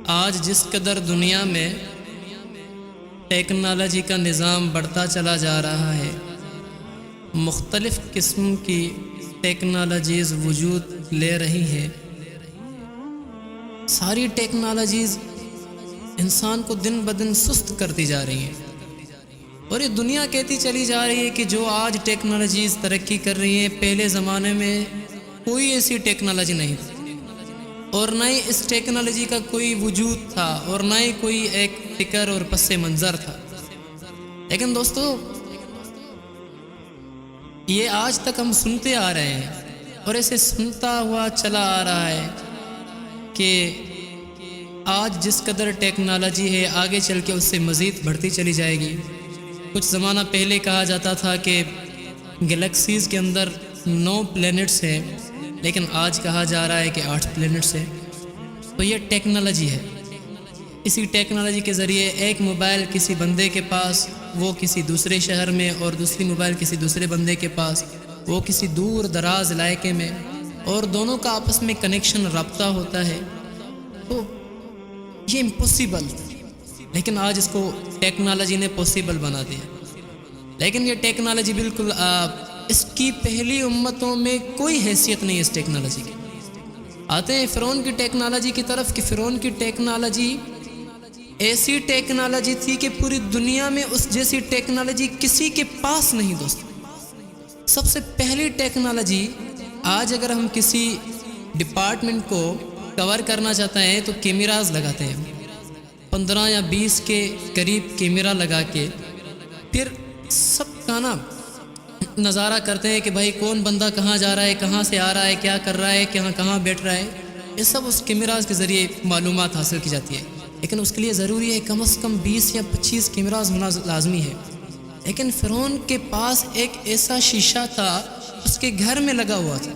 آج جس قدر دنیا میں ٹیکنالوجی کا نظام بڑھتا چلا جا رہا ہے، مختلف قسم کی ٹیکنالوجیز وجود لے رہی ہیں۔ ساری ٹیکنالوجیز انسان کو دن بدن سست کرتی جا رہی ہیں، اور یہ دنیا کہتی چلی جا رہی ہے کہ جو آج ٹیکنالوجیز ترقی کر رہی ہیں، پہلے زمانے میں کوئی ایسی ٹیکنالوجی نہیں تھی، اور نہ ہی اس ٹیکنالوجی کا کوئی وجود تھا، اور نہ ہی کوئی ایک فکر اور پس منظر تھا۔ لیکن دوستو، یہ آج تک ہم سنتے آ رہے ہیں، اور اسے سنتا ہوا چلا آ رہا ہے کہ آج جس قدر ٹیکنالوجی ہے، آگے چل کے اس سے مزید بڑھتی چلی جائے گی۔ کچھ زمانہ پہلے کہا جاتا تھا کہ گلیکسیز کے اندر 9 پلینٹس ہیں، لیکن آج کہا جا رہا ہے کہ 8 پلینٹس ہیں۔ تو یہ ٹیکنالوجی ہے۔ اسی ٹیکنالوجی کے ذریعے ایک موبائل کسی بندے کے پاس، وہ کسی دوسرے شہر میں، اور دوسری موبائل کسی دوسرے بندے کے پاس، وہ کسی دور دراز علاقے میں، اور دونوں کا آپس میں کنیکشن رابطہ ہوتا ہے۔ تو یہ امپوسیبل تھا، لیکن آج اس کو ٹیکنالوجی نے پاسبل بنا دیا۔ لیکن یہ ٹیکنالوجی بالکل اس کی پہلی امتوں میں کوئی حیثیت نہیں ہے اس ٹیکنالوجی کی۔ آتے ہیں فرعون کی ٹیکنالوجی کی طرف کہ فرعون کی ٹیکنالوجی ایسی ٹیکنالوجی تھی کہ پوری دنیا میں اس جیسی ٹیکنالوجی کسی کے پاس نہیں۔ دوستو، سب سے پہلی ٹیکنالوجی، آج اگر ہم کسی ڈپارٹمنٹ کو کور کرنا چاہتے ہیں تو کیمراز لگاتے ہیں، 15 یا 20 کے قریب کیمرہ لگا کے پھر سب کا نظارہ کرتے ہیں کہ بھائی کون بندہ کہاں جا رہا ہے، کہاں سے آ رہا ہے، کیا کر رہا ہے، کہاں بیٹھ رہا ہے۔ یہ سب اس کیمراز کے ذریعے معلومات حاصل کی جاتی ہے، لیکن اس کے لیے ضروری ہے کم از کم 20 یا 25 کیمراز ہونا لازمی ہے۔ لیکن فرعون کے پاس ایک ایسا شیشہ تھا، اس کے گھر میں لگا ہوا تھا،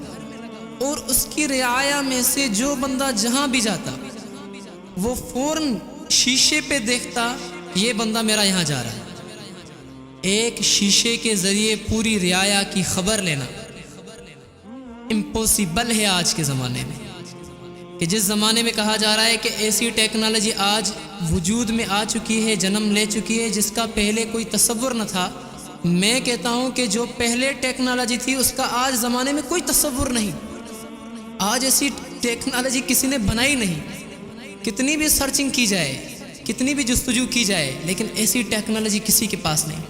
اور اس کی رعایا میں سے جو بندہ جہاں بھی جاتا وہ فوراً شیشے پہ دیکھتا یہ بندہ میرا یہاں جا رہا ہے۔ ایک شیشے کے ذریعے پوری رعایا کی خبر لینا امپوسیبل ہے آج کے زمانے میں، کہ جس زمانے میں کہا جا رہا ہے کہ ایسی ٹیکنالوجی آج وجود میں آ چکی ہے، جنم لے چکی ہے، جس کا پہلے کوئی تصور نہ تھا۔ میں کہتا ہوں کہ جو پہلے ٹیکنالوجی تھی اس کا آج زمانے میں کوئی تصور نہیں۔ آج ایسی ٹیکنالوجی کسی نے بنائی نہیں، کتنی بھی سرچنگ کی جائے، کتنی بھی جستجو کی جائے، لیکن ایسی ٹیکنالوجی کسی کے پاس نہیں۔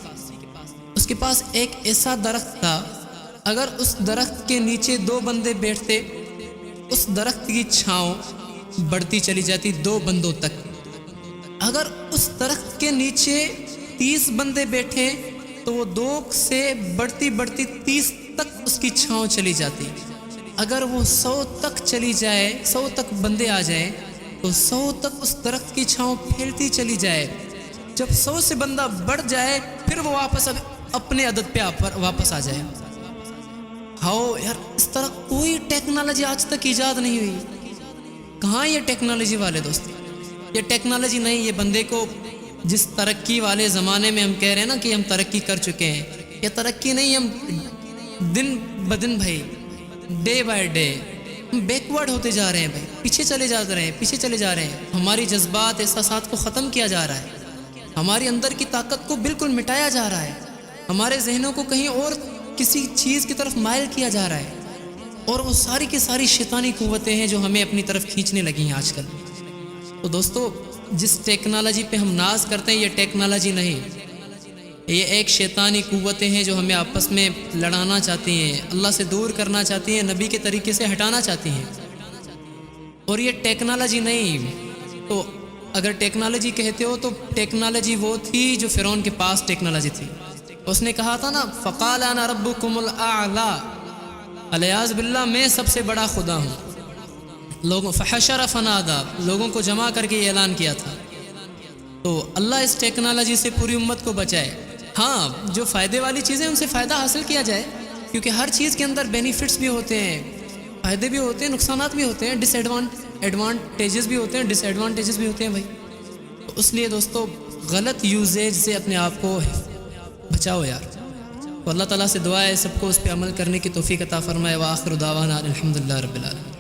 اس کے پاس ایک ایسا درخت تھا، اگر اس درخت کے نیچے 2 بندے بیٹھتے، اس درخت کی چھاؤں بڑھتی چلی جاتی 2 بندوں تک۔ اگر اس درخت کے نیچے 30 بندے بیٹھے تو وہ 2 سے بڑھتی 30 تک اس کی چھاؤں چلی جاتی۔ اگر وہ 100 تک چلی جائے، 100 تک بندے آ جائیں تو 100 تک اس درخت کی چھاؤں پھیلتی چلی جائے۔ جب 100 سے بندہ بڑھ جائے پھر وہ واپس اپنے عدد پہ واپس آ جائے۔ یار، اس طرح کوئی ٹیکنالوجی آج تک ایجاد نہیں ہوئی۔ کہاں یہ ٹیکنالوجی والے دوست؟ یہ ٹیکنالوجی نہیں، یہ بندے کو جس ترقی والے زمانے میں ہم کہہ رہے ہیں نا کہ ہم ترقی کر چکے ہیں، یہ ترقی نہیں، ہم دن بدن بھائی، ڈے بائی ڈے بیکورڈ ہوتے جا رہے ہیں بھائی، پیچھے چلے جا رہے ہیں۔ ہماری جذبات، احساسات کو ختم کیا جا رہا ہے، ہماری اندر کی طاقت کو بالکل مٹایا جا رہا ہے، ہمارے ذہنوں کو کہیں اور کسی چیز کی طرف مائل کیا جا رہا ہے، اور وہ ساری کی ساری شیطانی قوتیں ہیں جو ہمیں اپنی طرف کھینچنے لگی ہیں آج کل۔ تو دوستو، جس ٹیکنالوجی پہ ہم ناز کرتے ہیں یہ ٹیکنالوجی نہیں، یہ ایک شیطانی قوتیں ہیں جو ہمیں آپس میں لڑانا چاہتی ہیں، اللہ سے دور کرنا چاہتی ہیں، نبی کے طریقے سے ہٹانا چاہتی ہیں، اور یہ ٹیکنالوجی نہیں۔ تو اگر ٹیکنالوجی کہتے ہو تو ٹیکنالوجی وہ تھی جو فرعون کے پاس ٹیکنالوجی تھی۔ اس نے کہا تھا نا، فقال انا ربکم الاعلی، الیاذ باللہ میں سب سے بڑا خدا ہوں۔ فحشر فنادا، لوگوں کو جمع کر کے یہ اعلان کیا تھا۔ تو اللہ اس ٹیکنالوجی سے پوری امت کو بچائے۔ ہاں، جو فائدے والی چیزیں ان سے فائدہ حاصل کیا جائے، کیونکہ ہر چیز کے اندر بینیفٹس بھی ہوتے ہیں، فائدے بھی ہوتے ہیں، نقصانات بھی ہوتے ہیں، ایڈوانٹیجز بھی ہوتے ہیں، ڈس ایڈوانٹیجز بھی ہوتے ہیں بھائی۔ تو اس لیے دوستو، غلط یوزیج سے اپنے آپ کو بچاؤ یار۔ تو اللہ تعالیٰ سے دعا ہے سب کو اس پہ عمل کرنے کی توفیق عطا فرمائے۔ وآخر دعوانا الحمدللہ رب العالمین۔